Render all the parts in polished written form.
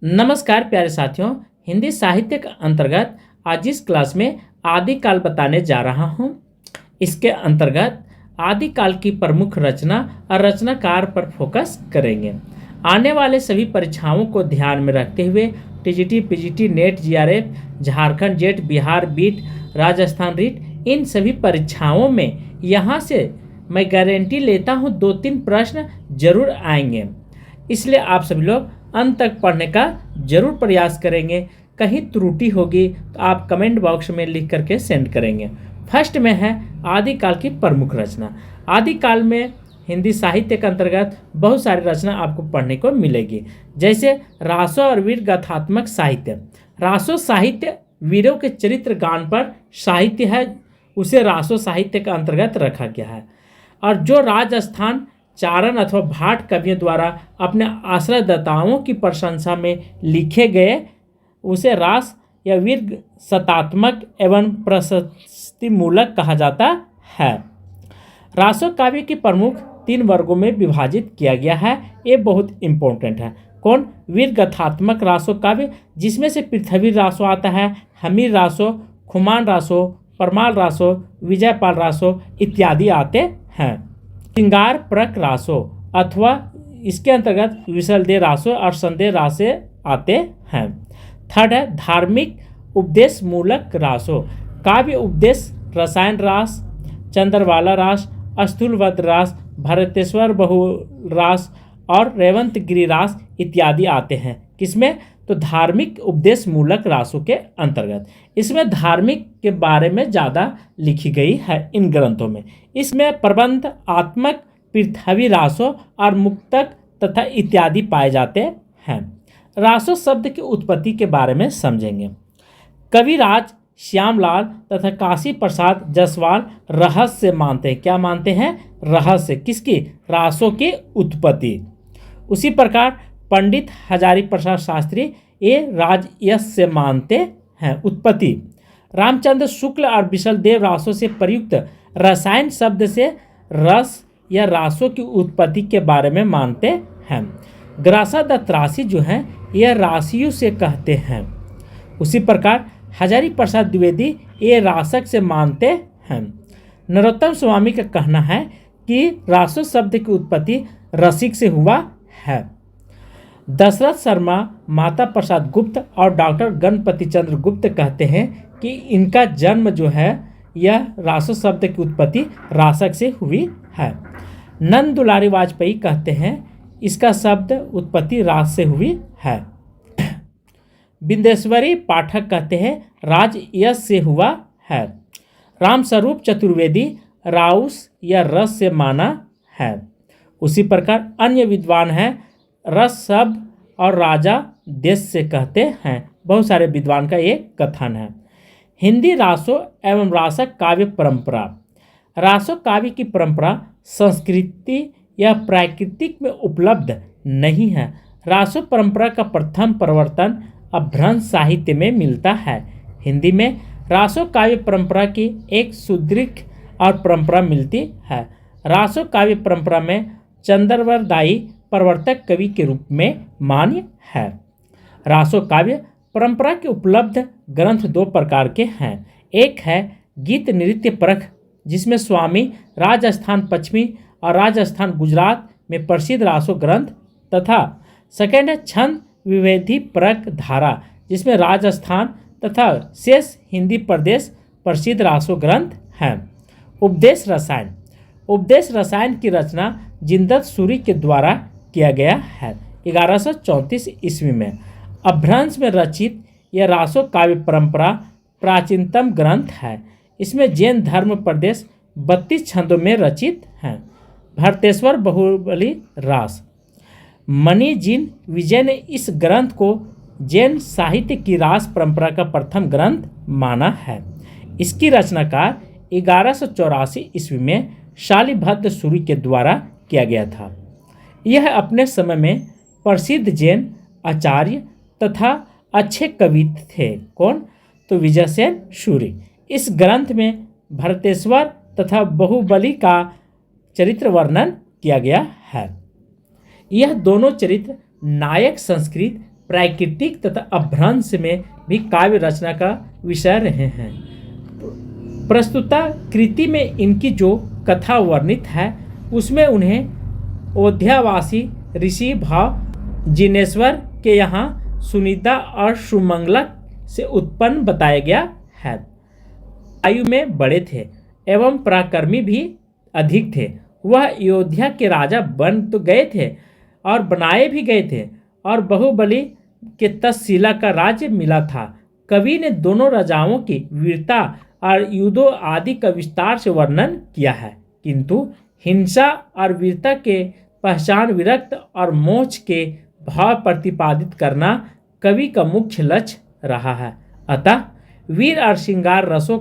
नमस्कार प्यारे साथियों। हिंदी साहित्य के अंतर्गत आज इस क्लास में आदिकाल बताने जा रहा हूँ। इसके अंतर्गत आदिकाल की प्रमुख रचना और रचनाकार पर फोकस करेंगे। आने वाले सभी परीक्षाओं को ध्यान में रखते हुए TGT, PGT, NET, JRF, Jharkhand JET, Bihar BET, Rajasthan REET, इन सभी परीक्षाओं में यहाँ से मैं गारंटी लेता हूँ 2-3 प्रश्न जरूर आएंगे। इसलिए आप सभी लोग अंत तक पढ़ने का जरूर प्रयास करेंगे। कहीं त्रुटि होगी तो आप कमेंट बॉक्स में लिख करके सेंड करेंगे। फर्स्ट में है आदिकाल की प्रमुख रचना। आदिकाल में हिंदी साहित्य के अंतर्गत बहुत सारी रचना आपको पढ़ने को मिलेगी, जैसे रासो और वीर गाथात्मक साहित्य। रासो साहित्य वीरों के चरित्र गान पर साहित्य है, उसे रासो साहित्य के अंतर्गत रखा गया है। और जो राजस्थान चारण अथवा भाट कवियों द्वारा अपने आश्रयदाताओं की प्रशंसा में लिखे गए उसे रास या वीर सतात्मक एवं प्रशस्तिमूलक कहा जाता है। रासो काव्य की प्रमुख 3 वर्गों में विभाजित किया गया है। ये बहुत इंपॉर्टेंट है। कौन? वीर गाथात्मक रासो काव्य, जिसमें से पृथ्वी रासो आता है, हमीर रासो, खुमान रासो, परमाल रासो, विजयपाल रासो इत्यादि आते हैं। श्रृंगार परक रासो अथवा इसके अंतर्गत विसलदेह रासो और संदेह रासे आते हैं। थर्ड है धार्मिक उपदेश मूलक रासो। काव्य उपदेश रसायन रास, चंद्रवाला रास, स्थूलभद्र रास, भरतेश्वर बहुल रास और रेवंतगिरी रास इत्यादि आते हैं। किसमें? तो धार्मिक उपदेश मूलक रासों के अंतर्गत। इसमें धार्मिक के बारे में ज़्यादा लिखी गई है इन ग्रंथों में। इसमें प्रबंध आत्मक पृथ्वी रासो और मुक्तक तथा इत्यादि पाए जाते हैं। रासो शब्द की उत्पत्ति के बारे में समझेंगे। कविराज श्यामलाल तथा काशी प्रसाद जायसवाल रहस्य मानते हैं। क्या मानते हैं? रहस्य। किसकी? रासो की उत्पत्ति। उसी प्रकार पंडित हजारी प्रसाद शास्त्री ये राजयश से मानते हैं उत्पत्ति। रामचंद्र शुक्ल और विशलदेव रासों से प्रयुक्त रसायन शब्द से रस या रासों की उत्पत्ति के बारे में मानते हैं। ग्रासा दत्रासी जो हैं यह राशियों से कहते हैं। उसी प्रकार हजारी प्रसाद द्विवेदी ये रासक से मानते हैं। नरोत्तम स्वामी का कहना है कि रासो शब्द की उत्पत्ति रसिक से हुआ है। दशरथ शर्मा, माता प्रसाद गुप्त और डॉक्टर गणपति चंद्र गुप्त कहते हैं कि इनका जन्म जो है यह रासो शब्द की उत्पत्ति रासक से हुई है। नंद दुलारी वाजपेयी कहते हैं इसका शब्द उत्पत्ति रास से हुई है। बिंदेश्वरी पाठक कहते हैं राजयश से हुआ है। रामस्वरूप चतुर्वेदी राउस या रस से माना है। उसी प्रकार अन्य विद्वान हैं रस शब्द और राजा देश से कहते हैं। बहुत सारे विद्वान का ये कथन है। हिंदी रासो एवं रासक काव्य परंपरा। रासो काव्य की परंपरा संस्कृति या प्राकृतिक में उपलब्ध नहीं है। रासो परंपरा का प्रथम प्रवर्तन अपभ्रंश साहित्य में मिलता है। हिंदी में रासो काव्य परंपरा की एक सुदृढ़ और परंपरा मिलती है। रासो काव्य परंपरा में चंद्रवरदायी प्रवर्तक कवि के रूप में मान्य है। रासो काव्य परंपरा के उपलब्ध ग्रंथ 2 प्रकार के हैं। एक है गीत नृत्य परख, जिसमें स्वामी राजस्थान पश्चिमी और राजस्थान गुजरात में प्रसिद्ध रासो ग्रंथ, तथा सेकेंड है छंद विवेधी परख धारा, जिसमें राजस्थान तथा शेष हिंदी प्रदेश प्रसिद्ध रासो ग्रंथ हैं। उपदेश रसायन। उपदेश रसायन की रचना जिनदत्त सूरी के द्वारा किया गया है 1134 ईस्वी में। अपभ्रंश में रचित यह रासो काव्य परंपरा प्राचीनतम ग्रंथ है। इसमें जैन धर्म प्रदेश 32 छंदों में रचित हैं। भरतेश्वर बहुबली रास। मणि जिन विजय ने इस ग्रंथ को जैन साहित्य की रास परंपरा का प्रथम ग्रंथ माना है। इसकी रचनाकार 1184 ईस्वी में शालिभद्र सूरी के द्वारा किया गया था। यह अपने समय में प्रसिद्ध जैन आचार्य तथा अच्छे कवि थे। कौन? तो विजयसेन सूरी। इस ग्रंथ में भरतेश्वर तथा बहुबली का चरित्र वर्णन किया गया है। यह दोनों चरित्र नायक संस्कृत प्राकृतिक तथा अपभ्रंश में भी काव्य रचना का विषय रहे हैं। प्रस्तुता कृति में इनकी जो कथा वर्णित है उसमें उन्हें अयोध्यावासी ऋषि भाव जिनेश्वर के यहाँ सुनीता और सुमंगला से उत्पन्न बताया गया है। आयु में बड़े थे एवं पराक्रमी भी अधिक थे। वह अयोध्या के राजा बन तो गए थे और बनाए भी गए थे और बाहुबली के तक्षशिला का राज्य मिला था। कवि ने दोनों राजाओं की वीरता और युद्धों आदि का विस्तार से वर्णन किया है, किंतु हिंसा और वीरता के पहचान विरक्त और मोक्ष के भाव प्रतिपादित करना कवि का मुख्य लक्ष्य रहा है। अतः वीर और श्रृंगार रसों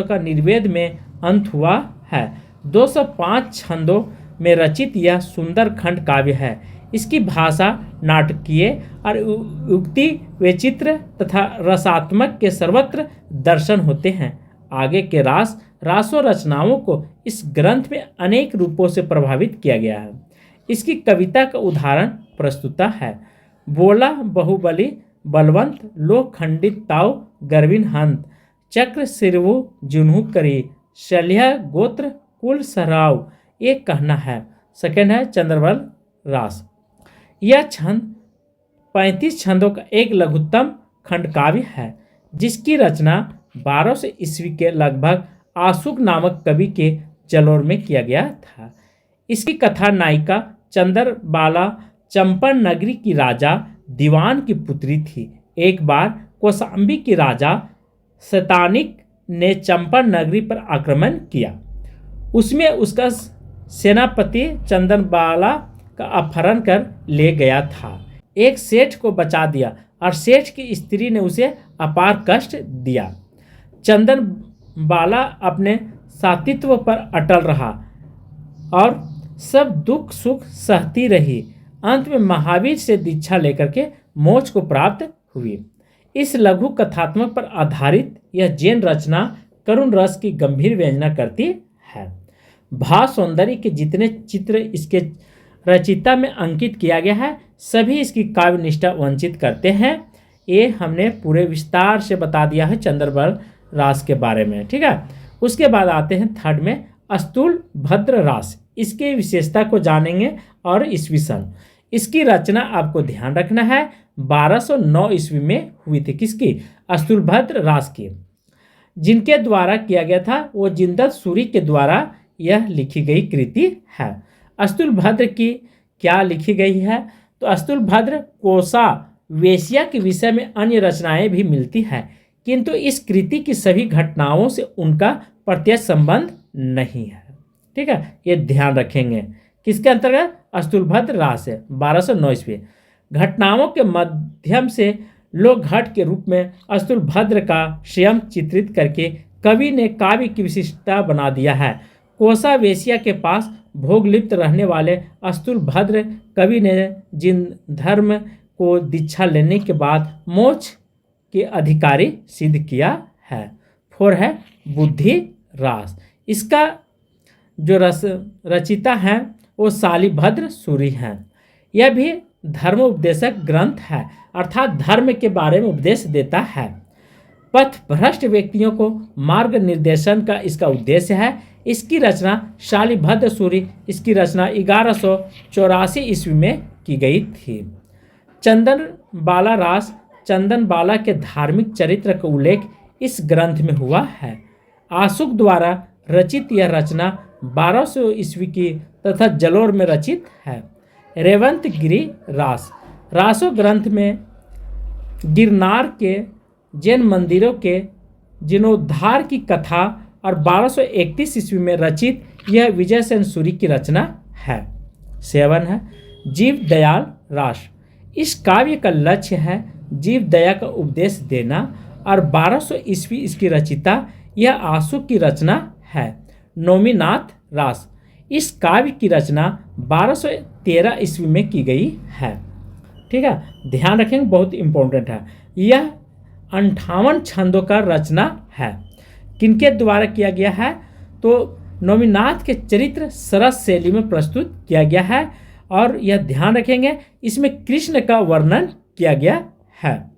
का निर्वेद में अंत हुआ है। 205 छंदों में रचित यह सुंदर खंड काव्य है। इसकी भाषा नाटकीय और युक्ति वैचित्र तथा रसात्मक के सर्वत्र दर्शन होते हैं। आगे के रासो रचनाओं को इस ग्रंथ में अनेक रूपों से प्रभावित किया गया है। इसकी कविता का उदाहरण प्रस्तुता है। बोला बाहुबली बलवंत लोह खंडित ताव गर्विन हंत चक्र सिरवु जुन्हु करी शल्य गोत्र कुल सराव, एक कहना है। सेकंड है चंद्रबल रास। यह छंद 35 छंदों का एक लघुत्तम खंड काव्य है जिसकी रचना 1200 ईस्वी के लगभग आशुक नामक कवि के जलोर में किया गया था। इसकी कथा नायिका चंद्रबाला चंपन नगरी की राजा दीवान की पुत्री थी। एक बार कौशाम्बी की राजा शैतानिक ने चंपन नगरी पर आक्रमण किया। उसमें उसका सेनापति चंद्रबाला का अपहरण कर ले गया था। एक सेठ को बचा दिया और सेठ की स्त्री ने उसे अपार कष्ट दिया। चंद्रबाला अपने सातित्व पर अटल रहा और सब दुख सुख सहती रही। अंत में महावीर से दीक्षा लेकर के मोक्ष को प्राप्त हुई। इस लघु कथात्मक पर आधारित यह जैन रचना करुण रस की गंभीर व्यंजना करती है। भाव सौंदर्य के जितने चित्र इसके रचिता में अंकित किया गया है सभी इसकी काव्य निष्ठा वंचित करते हैं। ये हमने पूरे विस्तार से बता दिया है चंद्रबल रास के बारे में, ठीक है। उसके बाद आते हैं थर्ड में अस्तुल भद्र रास। इसकी विशेषता को जानेंगे और ईस्वी सन। इसकी रचना आपको ध्यान रखना है 1209 ईस्वी में हुई थी। किसकी? अस्तुलभद्र रास की। जिनके द्वारा किया गया था वो जिंदत सूरी के द्वारा यह लिखी गई कृति है। अस्तुलभद्र की क्या लिखी गई है? तो अस्तुलभद्र कोसा वेश्या के विषय में अन्य रचनाएं भी मिलती है, किंतु इस कृति की सभी घटनाओं से उनका प्रत्यक्ष संबंध नहीं है, ठीक है। ये ध्यान रखेंगे। किसके अंतर्गत? अस्तुलभद्र रास है 1209 ईस्वी। घटनाओं के माध्यम से लोक घट के रूप में अस्तुलभद्र का स्वयं चित्रित करके कवि ने काव्य की विशिष्टता बना दिया है। कोसा वेश्या के पास भोगलिप्त रहने वाले अस्तुलभद्र कवि ने जिन धर्म को दीक्षा लेने के बाद मोक्ष के अधिकारी सिद्ध किया है। 4 है बुद्धि रास। इसका जो रचिता है वो शालिभद्र सूरी हैं। यह भी धर्म उपदेशक ग्रंथ है, अर्थात धर्म के बारे में उपदेश देता है। पथ भ्रष्ट व्यक्तियों को मार्ग निर्देशन का इसका उद्देश्य है। इसकी रचना शालिभद्र सूरी, इसकी रचना 1184 ईस्वी में की गई थी। चंदनबाला रास, चंदनबाला के धार्मिक चरित्र का उल्लेख इस ग्रंथ में हुआ है। आशुक द्वारा रचित यह रचना 1200 ईस्वी की तथा जलोर में रचित है। रेवंतगिरी रास। रासो ग्रंथ में गिरनार के जैन मंदिरों के जीर्णोद्धार की कथा और 1231 ईस्वी में रचित यह विजय सेन सूरी की रचना है। 7 है जीव दयाल रास। इस काव्य का लक्ष्य है जीव दया का उपदेश देना और 1200 ईस्वी इसकी रचिता यह आशुक की रचना है। नौमीनाथ रास। इस काव्य की रचना 1213 ईस्वी में की गई है, ठीक है। ध्यान रखेंगे, बहुत इंपॉर्टेंट है। यह 58 छंदों का रचना है। किनके द्वारा किया गया है? तो नौमीनाथ के चरित्र सरस शैली में प्रस्तुत किया गया है और यह ध्यान रखेंगे इसमें कृष्ण का वर्णन किया गया है।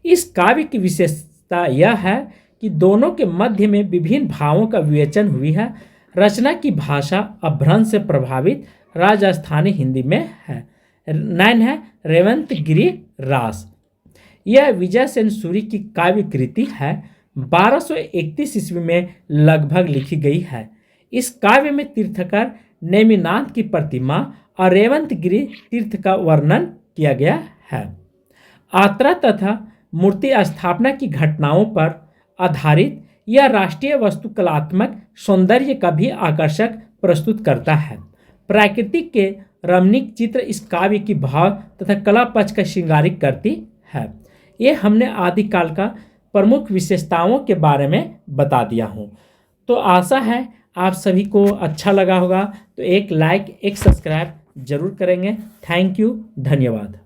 इस काव्य की विशेषता यह है कि दोनों के मध्य में विभिन्न भावों का विवेचन हुई है। रचना की भाषा अपभ्रंश से प्रभावित राजस्थानी हिंदी में है। 9 है रेवंत गिरी रास। यह विजय सेन सूरी की काव्य कृति है। 1231 ईस्वी में लगभग लिखी गई है। इस काव्य में तीर्थकर नेमिनाथ की प्रतिमा और रेवंत गिरी तीर्थ का वर्णन किया गया है। आत्रा तथा मूर्ति स्थापना की घटनाओं पर आधारित यह राष्ट्रीय वास्तुकलात्मक सौंदर्य का भी आकर्षक प्रस्तुत करता है। प्राकृतिक के रमणीक चित्र इस काव्य की भाव तथा कला पक्ष का श्रृंगारिक करती है। ये हमने आदिकाल का प्रमुख विशेषताओं के बारे में बता दिया हूँ। तो आशा है आप सभी को अच्छा लगा होगा। तो एक लाइक एक सब्सक्राइब जरूर करेंगे। थैंक यू, धन्यवाद।